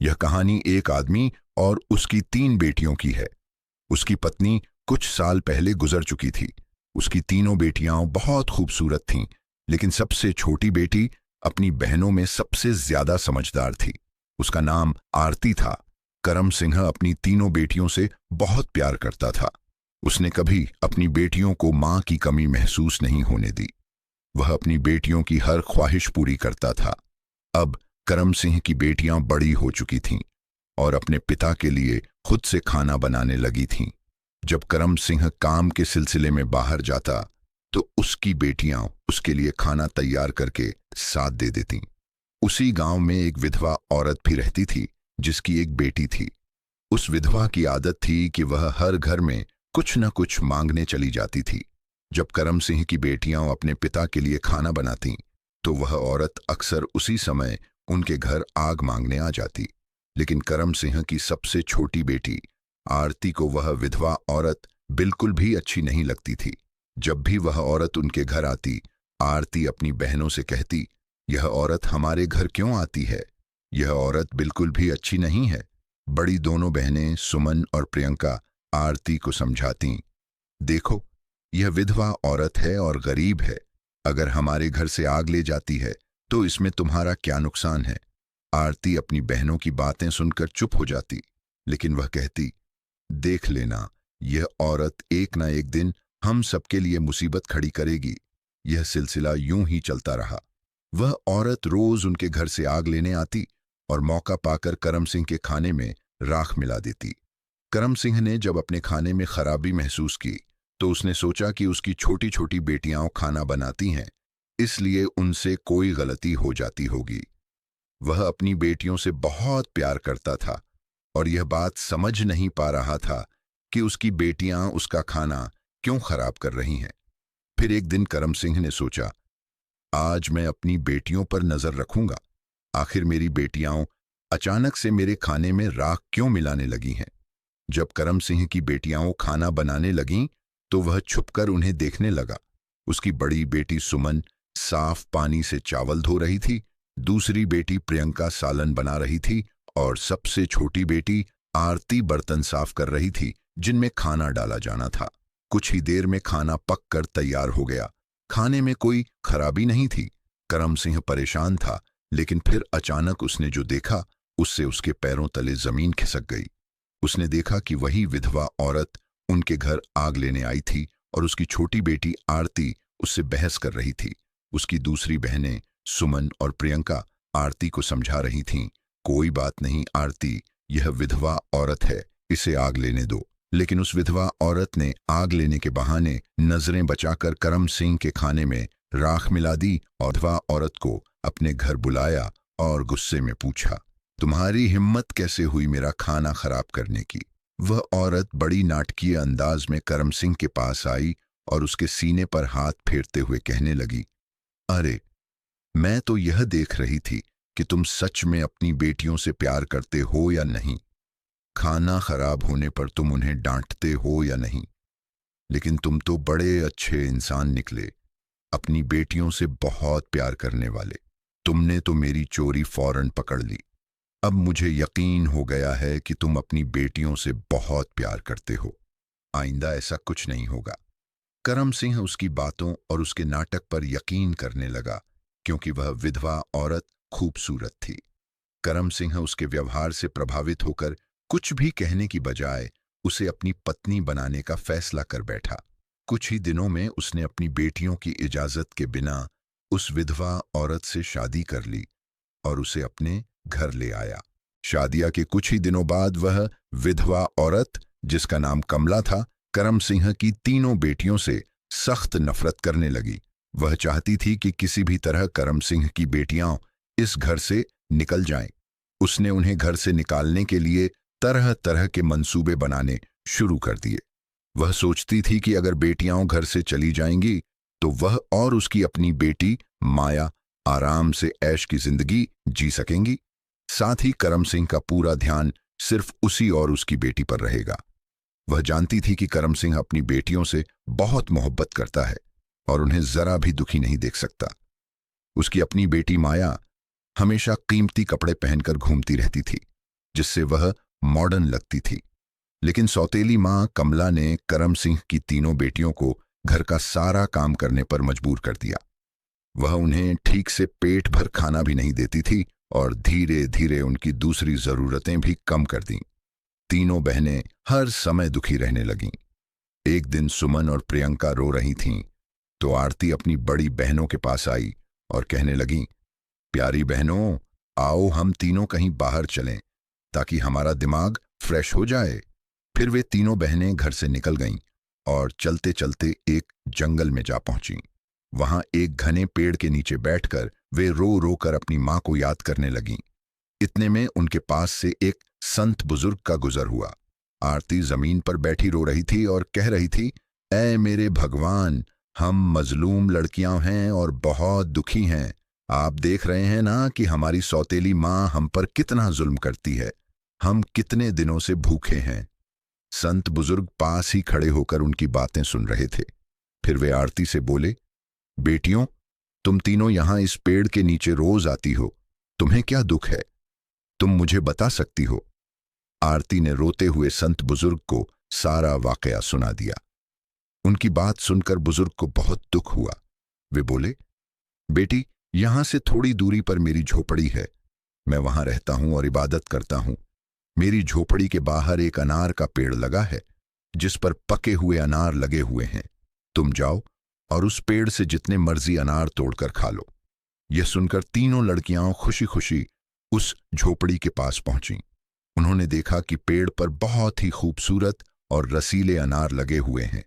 यह कहानी एक आदमी और उसकी 3 बेटियों की है। उसकी पत्नी कुछ साल पहले गुजर चुकी थी। उसकी तीनों बेटियां बहुत खूबसूरत थीं, लेकिन सबसे छोटी बेटी अपनी बहनों में सबसे ज्यादा समझदार थी। उसका नाम आरती था। करम सिंह अपनी तीनों बेटियों से बहुत प्यार करता था। उसने कभी अपनी बेटियों को मां की कमी महसूस नहीं होने दी। वह अपनी बेटियों की हर ख्वाहिश पूरी करता था। अब करम सिंह की बेटियां बड़ी हो चुकी थीं और अपने पिता के लिए खुद से खाना बनाने लगी थीं। जब करम सिंह काम के सिलसिले में बाहर जाता तो उसकी बेटियां उसके लिए खाना तैयार करके साथ दे देतीं। उसी गांव में एक विधवा औरत भी रहती थी जिसकी एक बेटी थी। उस विधवा की आदत थी कि वह हर घर में कुछ न कुछ मांगने चली जाती थी। जब करम सिंह की बेटियां अपने पिता के लिए खाना बनातीं तो वह औरत अक्सर उसी समय उनके घर आग मांगने आ जाती। लेकिन करम सिंह की सबसे छोटी बेटी आरती को वह विधवा औरत बिल्कुल भी अच्छी नहीं लगती थी। जब भी वह औरत उनके घर आती, आरती अपनी बहनों से कहती, यह औरत हमारे घर क्यों आती है? यह औरत बिल्कुल भी अच्छी नहीं है। बड़ी दोनों बहनें सुमन और प्रियंका आरती को समझाती, देखो, यह विधवा औरत है और गरीब है। अगर हमारे घर से आग ले जाती है तो इसमें तुम्हारा क्या नुकसान है? आरती अपनी बहनों की बातें सुनकर चुप हो जाती, लेकिन वह कहती, देख लेना, यह औरत एक ना एक दिन हम सबके लिए मुसीबत खड़ी करेगी। यह सिलसिला यूं ही चलता रहा। वह औरत रोज उनके घर से आग लेने आती और मौका पाकर करम सिंह के खाने में राख मिला देती। करम सिंह ने जब अपने खाने में खराबी महसूस की तो उसने सोचा कि उसकी छोटी छोटी बेटियां खाना बनाती हैं, इसलिए उनसे कोई गलती हो जाती होगी। वह अपनी बेटियों से बहुत प्यार करता था और यह बात समझ नहीं पा रहा था कि उसकी बेटियां उसका खाना क्यों खराब कर रही हैं। फिर एक दिन करम सिंह ने सोचा, आज मैं अपनी बेटियों पर नजर रखूंगा। आखिर मेरी बेटियां अचानक से मेरे खाने में राख क्यों मिलाने लगी हैं? जब करम सिंह की बेटियां खाना बनाने लगीं तो वह छुपकर उन्हें देखने लगा। उसकी बड़ी बेटी सुमन साफ पानी से चावल धो रही थी, दूसरी बेटी प्रियंका सालन बना रही थी और सबसे छोटी बेटी आरती बर्तन साफ कर रही थी जिनमें खाना डाला जाना था। कुछ ही देर में खाना पककर तैयार हो गया। खाने में कोई खराबी नहीं थी। करम सिंह परेशान था, लेकिन फिर अचानक उसने जो देखा उससे उसके पैरों तले जमीन खिसक गई। उसने देखा कि वही विधवा औरत उनके घर आग लेने आई थी और उसकी छोटी बेटी आरती उससे बहस कर रही थी। उसकी दूसरी बहनें सुमन और प्रियंका आरती को समझा रही थीं, कोई बात नहीं आरती, यह विधवा औरत है, इसे आग लेने दो। लेकिन उस विधवा औरत ने आग लेने के बहाने नजरें बचाकर करम सिंह के खाने में राख मिला दी और विधवा औरत को अपने घर बुलाया और गुस्से में पूछा, तुम्हारी हिम्मत कैसे हुई मेरा खाना खराब करने की? वह औरत बड़ी नाटकीय अंदाज में करम सिंह के पास आई और उसके सीने पर हाथ फेरते हुए कहने लगी, अरे, मैं तो यह देख रही थी कि तुम सच में अपनी बेटियों से प्यार करते हो या नहीं। खाना खराब होने पर तुम उन्हें डांटते हो या नहीं। लेकिन तुम तो बड़े अच्छे इंसान निकले, अपनी बेटियों से बहुत प्यार करने वाले। तुमने तो मेरी चोरी फौरन पकड़ ली। अब मुझे यकीन हो गया है कि तुम अपनी बेटियों से बहुत प्यार करते हो। आइंदा ऐसा कुछ नहीं होगा। करम सिंह उसकी बातों और उसके नाटक पर यकीन करने लगा, क्योंकि वह विधवा औरत खूबसूरत थी। करम सिंह उसके व्यवहार से प्रभावित होकर कुछ भी कहने की बजाय उसे अपनी पत्नी बनाने का फैसला कर बैठा। कुछ ही दिनों में उसने अपनी बेटियों की इजाजत के बिना उस विधवा औरत से शादी कर ली और उसे अपने घर ले आया। शादिया के कुछ ही दिनों बाद वह विधवा औरत, जिसका नाम कमला था, करम सिंह की तीनों बेटियों से सख्त नफरत करने लगी। वह चाहती थी कि किसी भी तरह करम सिंह की बेटियां इस घर से निकल जाएं। उसने उन्हें घर से निकालने के लिए तरह तरह के मंसूबे बनाने शुरू कर दिए। वह सोचती थी कि अगर बेटियां घर से चली जाएंगी तो वह और उसकी अपनी बेटी माया आराम से ऐश की जिंदगी जी सकेंगी। साथ ही करम सिंह का पूरा ध्यान सिर्फ उसी और उसकी बेटी पर रहेगा। वह जानती थी कि करम सिंह अपनी बेटियों से बहुत मोहब्बत करता है और उन्हें जरा भी दुखी नहीं देख सकता। उसकी अपनी बेटी माया हमेशा कीमती कपड़े पहनकर घूमती रहती थी जिससे वह मॉडर्न लगती थी। लेकिन सौतेली माँ कमला ने करम सिंह की तीनों बेटियों को घर का सारा काम करने पर मजबूर कर दिया। वह उन्हें ठीक से पेट भर खाना भी नहीं देती थी और धीरे धीरे उनकी दूसरी जरूरतें भी कम कर दीं। तीनों बहनें हर समय दुखी रहने लगीं। एक दिन सुमन और प्रियंका रो रही थीं, तो आरती अपनी बड़ी बहनों के पास आई और कहने लगी, प्यारी बहनों, आओ हम तीनों कहीं बाहर चलें ताकि हमारा दिमाग फ्रेश हो जाए। फिर वे तीनों बहनें घर से निकल गईं और चलते चलते एक जंगल में जा पहुंची। वहां एक घने पेड़ के नीचे बैठकर वे रो रो कर अपनी मां को याद करने लगीं। इतने में उनके पास से एक संत बुजुर्ग का गुजर हुआ। आरती जमीन पर बैठी रो रही थी और कह रही थी, ऐ मेरे भगवान, हम मजलूम लड़कियां हैं और बहुत दुखी हैं। आप देख रहे हैं ना कि हमारी सौतेली मां हम पर कितना जुल्म करती है। हम कितने दिनों से भूखे हैं। संत बुजुर्ग पास ही खड़े होकर उनकी बातें सुन रहे थे। फिर वे आरती से बोले, बेटियों, तुम तीनों यहां इस पेड़ के नीचे रोज आती हो, तुम्हें क्या दुख है? तुम मुझे बता सकती हो? आरती ने रोते हुए संत बुजुर्ग को सारा वाकया सुना दिया। उनकी बात सुनकर बुजुर्ग को बहुत दुख हुआ। वे बोले, बेटी, यहां से थोड़ी दूरी पर मेरी झोपड़ी है। मैं वहां रहता हूं और इबादत करता हूं। मेरी झोपड़ी के बाहर एक अनार का पेड़ लगा है, जिस पर पके हुए अनार लगे हुए हैं। तुम जाओ और उस पेड़ से जितने मर्जी अनार तोड़कर खा लो। यह सुनकर तीनों लड़कियां खुशी खुशी उस झोपड़ी के पास पहुंची। उन्होंने देखा कि पेड़ पर बहुत ही खूबसूरत और रसीले अनार लगे हुए हैं।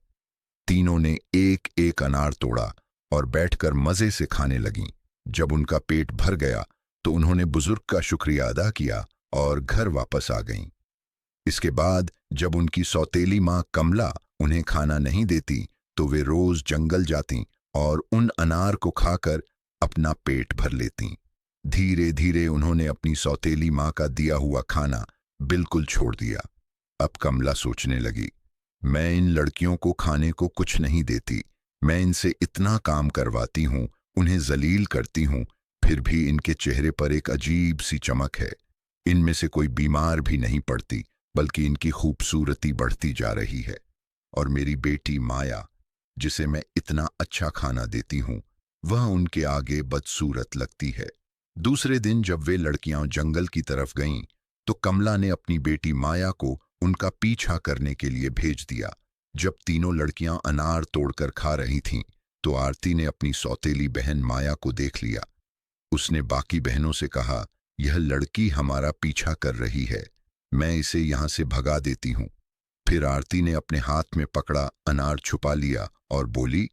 तीनों ने एक एक अनार तोड़ा और बैठकर मजे से खाने लगीं। जब उनका पेट भर गया तो उन्होंने बुजुर्ग का शुक्रिया अदा किया और घर वापस आ गईं। इसके बाद जब उनकी सौतेली माँ कमला उन्हें खाना नहीं देती तो वे रोज जंगल जातीं और उन अनार को खाकर अपना पेट भर लेतीं। धीरे धीरे उन्होंने अपनी सौतेली माँ का दिया हुआ खाना बिल्कुल छोड़ दिया। अब कमला सोचने लगी, मैं इन लड़कियों को खाने को कुछ नहीं देती। मैं इनसे इतना काम करवाती हूं, उन्हें जलील करती हूं, फिर भी इनके चेहरे पर एक अजीब सी चमक है। इनमें से कोई बीमार भी नहीं पड़ती, बल्कि इनकी खूबसूरती बढ़ती जा रही है। और मेरी बेटी माया, जिसे मैं इतना अच्छा खाना देती हूं, वह उनके आगे बदसूरत लगती है। दूसरे दिन जब वे लड़कियां जंगल की तरफ गईं, तो कमला ने अपनी बेटी माया को उनका पीछा करने के लिए भेज दिया। जब तीनों लड़कियां अनार तोड़कर खा रही थीं, तो आरती ने अपनी सौतेली बहन माया को देख लिया। उसने बाकी बहनों से कहा, यह लड़की हमारा पीछा कर रही है, मैं इसे यहां से भगा देती हूं। फिर आरती ने अपने हाथ में पकड़ा अनार छुपा लिया और बोली,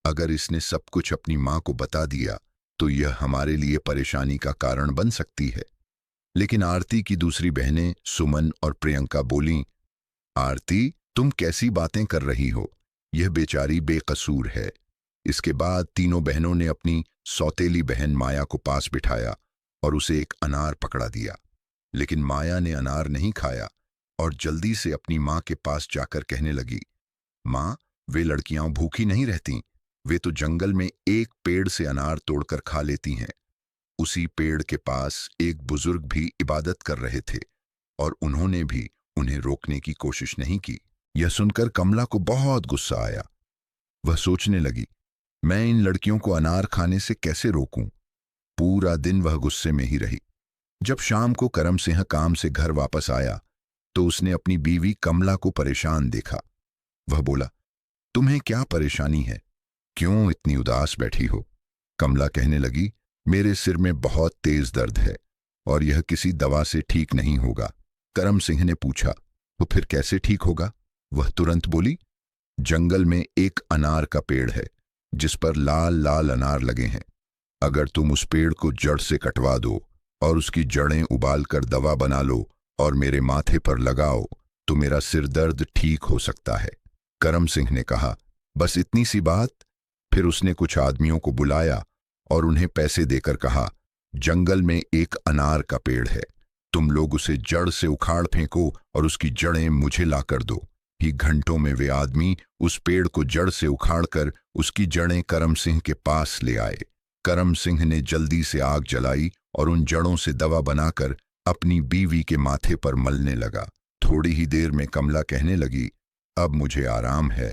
अगर इसने सब कुछ अपनी मां को बता दिया तो यह हमारे लिए परेशानी का कारण बन सकती है। लेकिन आरती की दूसरी बहनें सुमन और प्रियंका बोलीं, आरती, तुम कैसी बातें कर रही हो? यह बेचारी बेकसूर है। इसके बाद तीनों बहनों ने अपनी सौतेली बहन माया को पास बिठाया और उसे एक अनार पकड़ा दिया। लेकिन माया ने अनार नहीं खाया और जल्दी से अपनी मां के पास जाकर कहने लगी, मां, वे लड़कियां भूखी नहीं रहती, वे तो जंगल में एक पेड़ से अनार तोड़कर खा लेती हैं। उसी पेड़ के पास एक बुजुर्ग भी इबादत कर रहे थे और उन्होंने भी उन्हें रोकने की कोशिश नहीं की। यह सुनकर कमला को बहुत गुस्सा आया। वह सोचने लगी, मैं इन लड़कियों को अनार खाने से कैसे रोकूं? पूरा दिन वह गुस्से में ही रही। जब शाम को करम सिंह काम से घर वापस आया तो उसने अपनी बीवी कमला को परेशान देखा। वह बोला, तुम्हें क्या परेशानी है? क्यों इतनी उदास बैठी हो? कमला कहने लगी, मेरे सिर में बहुत तेज दर्द है और यह किसी दवा से ठीक नहीं होगा। करम सिंह ने पूछा, तो फिर कैसे ठीक होगा? वह तुरंत बोली, जंगल में एक अनार का पेड़ है जिस पर लाल लाल अनार लगे हैं। अगर तुम उस पेड़ को जड़ से कटवा दो और उसकी जड़ें उबालकर दवा बना लो और मेरे माथे पर लगाओ तो मेरा सिर दर्द ठीक हो सकता है। करम सिंह ने कहा, बस इतनी सी बात? फिर उसने कुछ आदमियों को बुलाया और उन्हें पैसे देकर कहा, जंगल में एक अनार का पेड़ है, तुम लोग उसे जड़ से उखाड़ फेंको और उसकी जड़ें मुझे लाकर दो। ही घंटों में वे आदमी उस पेड़ को जड़ से उखाड़कर उसकी जड़ें करम सिंह के पास ले आए। करम सिंह ने जल्दी से आग जलाई और उन जड़ों से दवा बनाकर अपनी बीवी के माथे पर मलने लगा। थोड़ी ही देर में कमला कहने लगी, अब मुझे आराम है।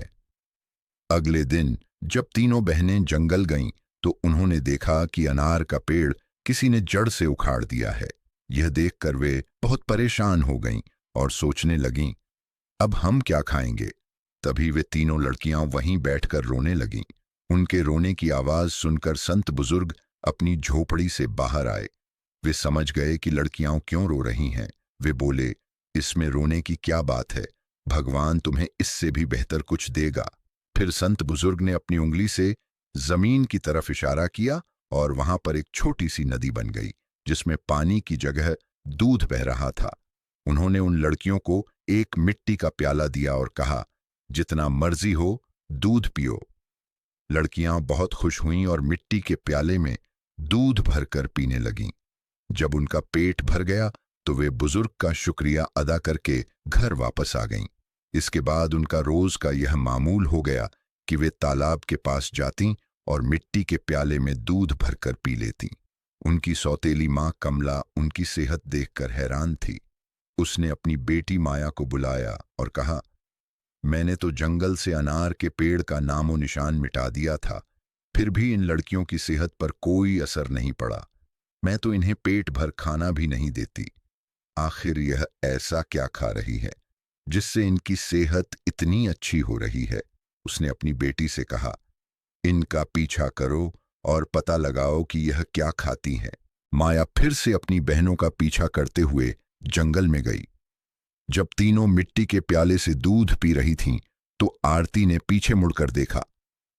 अगले दिन जब तीनों बहनें जंगल गईं तो उन्होंने देखा कि अनार का पेड़ किसी ने जड़ से उखाड़ दिया है। यह देखकर वे बहुत परेशान हो गईं और सोचने लगीं, अब हम क्या खाएंगे। तभी वे तीनों लड़कियां वहीं बैठकर रोने लगीं। उनके रोने की आवाज सुनकर संत बुजुर्ग अपनी झोपड़ी से बाहर आए। वे समझ गए कि लड़कियां क्यों रो रही हैं। वे बोले, इसमें रोने की क्या बात है, भगवान तुम्हें इससे भी बेहतर कुछ देगा। फिर संत बुजुर्ग ने अपनी उंगली से जमीन की तरफ इशारा किया और वहां पर एक छोटी सी नदी बन गई जिसमें पानी की जगह दूध बह रहा था। उन्होंने उन लड़कियों को एक मिट्टी का प्याला दिया और कहा, जितना मर्जी हो दूध पियो। लड़कियां बहुत खुश हुईं और मिट्टी के प्याले में दूध भरकर पीने लगीं। जब उनका पेट भर गया तो वे बुजुर्ग का शुक्रिया अदा करके घर वापस आ गईं। इसके बाद उनका रोज का यह मामूल हो गया कि वे तालाब के पास जातीं और मिट्टी के प्याले में दूध भरकर पी लेतीं। उनकी सौतेली मां कमला उनकी सेहत देखकर हैरान थी। उसने अपनी बेटी माया को बुलाया और कहा, मैंने तो जंगल से अनार के पेड़ का नामो निशान मिटा दिया था, फिर भी इन लड़कियों की सेहत पर कोई असर नहीं पड़ा। मैं तो इन्हें पेट भर खाना भी नहीं देती। आखिर यह ऐसा क्या खा रही है जिससे इनकी सेहत इतनी अच्छी हो रही है। उसने अपनी बेटी से कहा, इनका पीछा करो और पता लगाओ कि यह क्या खाती हैं। माया फिर से अपनी बहनों का पीछा करते हुए जंगल में गई। जब तीनों मिट्टी के प्याले से दूध पी रही थीं तो आरती ने पीछे मुड़कर देखा।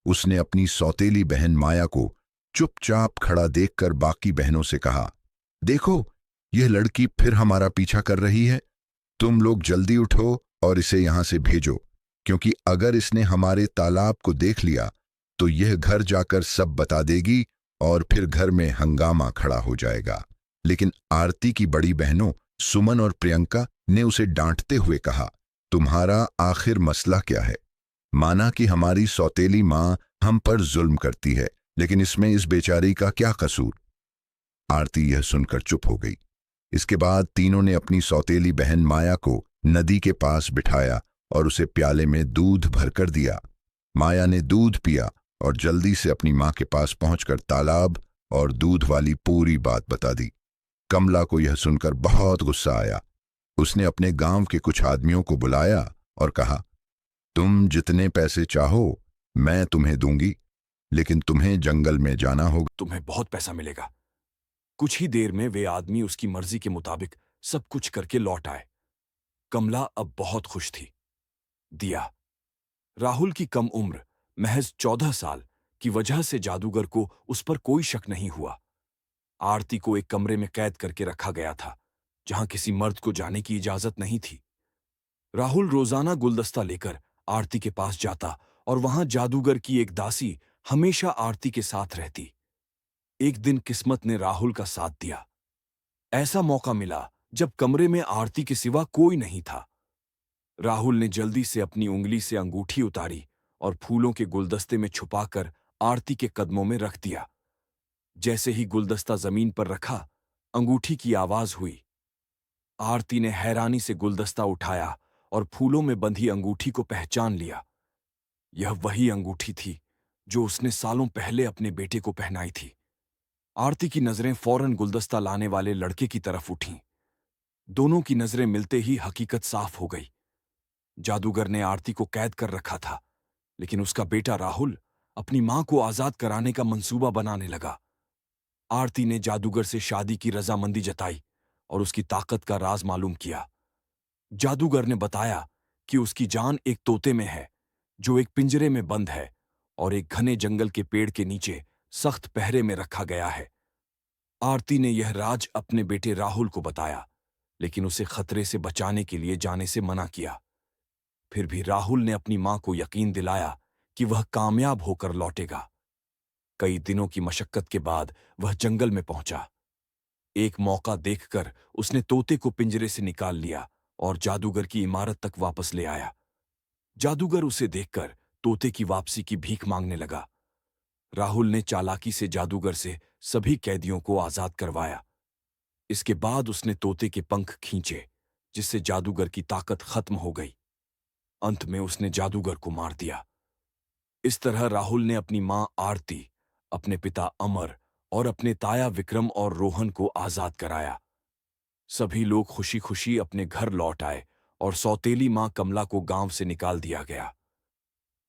उसने अपनी सौतेली बहन माया को चुपचाप खड़ा देखकर बाकी बहनों से कहा, देखो, यह लड़की फिर हमारा पीछा कर रही है। तुम लोग जल्दी उठो और इसे यहां से भेजो, क्योंकि अगर इसने हमारे तालाब को देख लिया तो यह घर जाकर सब बता देगी और फिर घर में हंगामा खड़ा हो जाएगा। लेकिन आरती की बड़ी बहनों सुमन और प्रियंका ने उसे डांटते हुए कहा, तुम्हारा आखिर मसला क्या है। माना कि हमारी सौतेली मां हम पर जुल्म करती है, लेकिन इसमें इस बेचारी का क्या कसूर। आरती यह सुनकर चुप हो गई। इसके बाद तीनों ने अपनी सौतेली बहन माया को नदी के पास बिठाया और उसे प्याले में दूध भरकर दिया। माया ने दूध पिया और जल्दी से अपनी मां के पास पहुंचकर तालाब और दूध वाली पूरी बात बता दी। कमला को यह सुनकर बहुत गुस्सा आया। उसने अपने गांव के कुछ आदमियों को बुलाया और कहा, तुम जितने पैसे चाहो मैं तुम्हें दूंगी, लेकिन तुम्हें जंगल में जाना होगा। तुम्हें बहुत पैसा मिलेगा। कुछ ही देर में वे आदमी उसकी मर्जी के मुताबिक सब कुछ करके लौट आए। कमला अब बहुत खुश थी। दिया राहुल की कम उम्र, महज 14 साल की वजह से जादूगर को उस पर कोई शक नहीं हुआ। आरती को एक कमरे में कैद करके रखा गया था, जहां किसी मर्द को जाने की इजाजत नहीं थी। राहुल रोजाना गुलदस्ता लेकर आरती के पास जाता और वहां जादूगर की एक दासी हमेशा आरती के साथ रहती। एक दिन किस्मत ने राहुल का साथ दिया। ऐसा मौका मिला जब कमरे में आरती के सिवा कोई नहीं था। राहुल ने जल्दी से अपनी उंगली से अंगूठी उतारी और फूलों के गुलदस्ते में छुपाकर आरती के कदमों में रख दिया। जैसे ही गुलदस्ता जमीन पर रखा, अंगूठी की आवाज हुई। आरती ने हैरानी से गुलदस्ता उठाया और फूलों में बंधी अंगूठी को पहचान लिया। यह वही अंगूठी थी जो उसने सालों पहले अपने बेटे को पहनाई थी। आरती की नजरें फौरन गुलदस्ता लाने वाले लड़के की तरफ उठीं। दोनों की नजरें मिलते ही हकीकत साफ हो गई। जादूगर ने आरती को कैद कर रखा था, लेकिन उसका बेटा राहुल अपनी मां को आजाद कराने का मंसूबा बनाने लगा। आरती ने जादूगर से शादी की रजामंदी जताई और उसकी ताकत का राज मालूम किया। जादूगर ने बताया कि उसकी जान एक तोते में है, जो एक पिंजरे में बंद है और एक घने जंगल के पेड़ के नीचे सख्त पहरे में रखा गया है। आरती ने यह राज अपने बेटे राहुल को बताया, लेकिन उसे खतरे से बचाने के लिए जाने से मना किया। फिर भी राहुल ने अपनी मां को यकीन दिलाया कि वह कामयाब होकर लौटेगा। कई दिनों की मशक्कत के बाद वह जंगल में पहुंचा। एक मौका देखकर उसने तोते को पिंजरे से निकाल लिया और जादूगर की इमारत तक वापस ले आया। जादूगर उसे देखकर तोते की वापसी की भीख मांगने लगा। राहुल ने चालाकी से जादूगर से सभी कैदियों को आजाद करवाया। इसके बाद उसने तोते के पंख खींचे, जिससे जादूगर की ताकत खत्म हो गई। अंत में उसने जादूगर को मार दिया। इस तरह राहुल ने अपनी मां आरती, अपने पिता अमर और अपने ताया विक्रम और रोहन को आजाद कराया। सभी लोग खुशी खुशी अपने घर लौट आए और सौतेली मां कमला को गांव से निकाल दिया गया।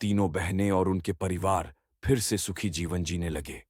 तीनों बहनें और उनके परिवार फिर से सुखी जीवन जीने लगे।